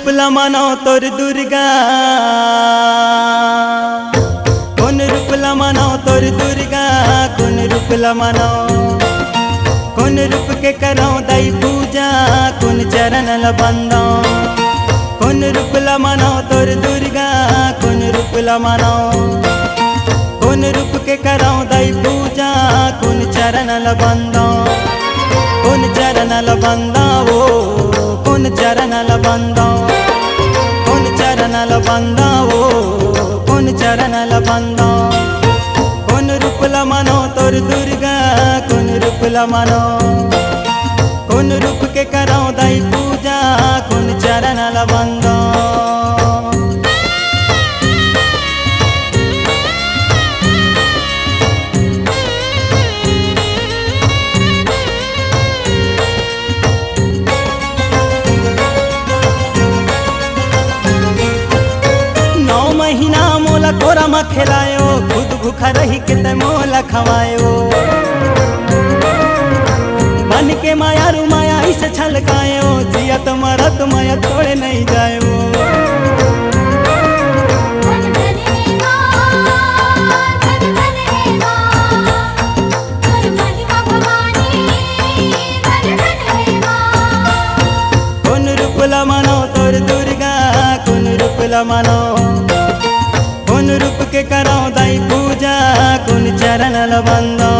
रूप लमानो तोर दुर्गा, कौन रूप लमानो तोर दुर्गा, कौन रूप लमानो, कौन रूप के करो दाई पूजा, कौन चरण लबंदो, कौन रूप लमानो तोर दुर्गा, कौन रूप लमानो, कौन रूप के करो दाई पूजा, कौन चरण लबंदो, कौन चरण लबंदो, कौन चरण लबंदो, कौन चरण लबंदो, कौन चरण लबंदो, कौन रूप लमानो तोर दुर्गा, कौन रूप लमानो, कौन रूप के करो दाई पूजा, कौन चरण लबंदो। महीना मोला कोरा में खिलायो, खुद भूखा रही के ते मोला खवायो, मन के माया रू माया इसे छलकायो, जियत मरत माया छोड़े नहीं जायो। कौन रूप लमानो तोर दुर्गा, कौन रूप लमानो, कौन रूप के करो दाई पूजा, कौन चरण लबंदो।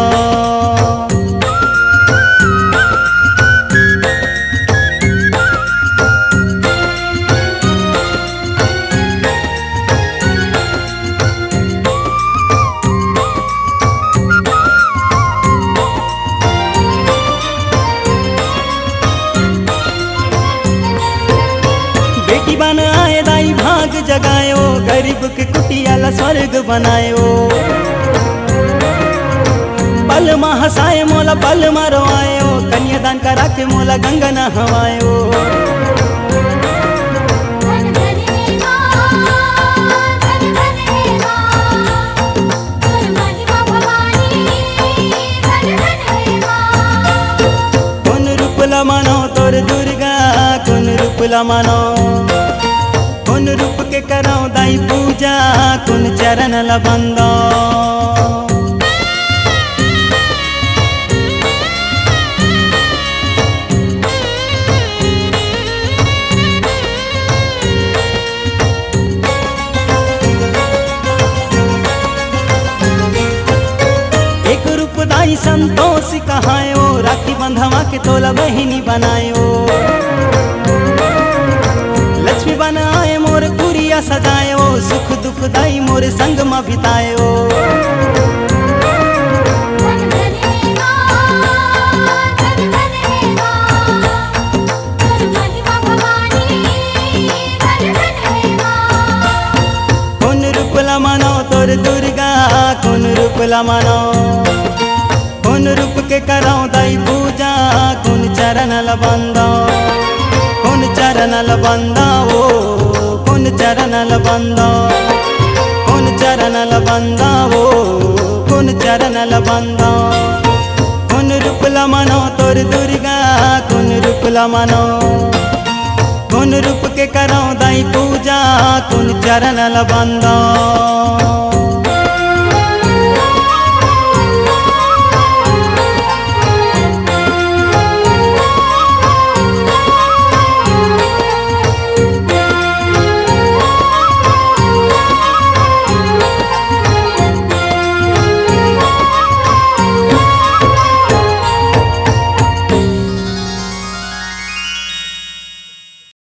बेटी बन आए दाई भाग जगायो, गरीब के कुटिया ला स्वर्ग बनायो, पल मा हसाए मोला पल मा रोआयो, कन्यादान करा के मोला गंगा नहवायो। कौन रूप लमानो तोर दुर्गा, कौन रूप लमानो, कौन रूप के करो दाई पूजा, कौन चरण लबंदो। एक रूप दाई संतोष कहायो, राखी बंधवा के तोला बहिनी बनायो, लक्ष्मी बन आए मोर कुरिया सजायो, सुख दुख दाई मोर संग में बितायो। कौन रूप लमानो तोर दुर्गा, कौन रूप लमानो, कौन रूप के करो दाई पूजा, कौन चरण लबंदो, कौन चरण लबंदो, कौन चरण लबंदो, कौन चरण लबंदो, कौन चरण लबंदो, कौन रूप लमानो तोर दुर्गा, कौन रूप लमानो, कौन रूप के करो दाई पूजा, कौन चरण लबंदो।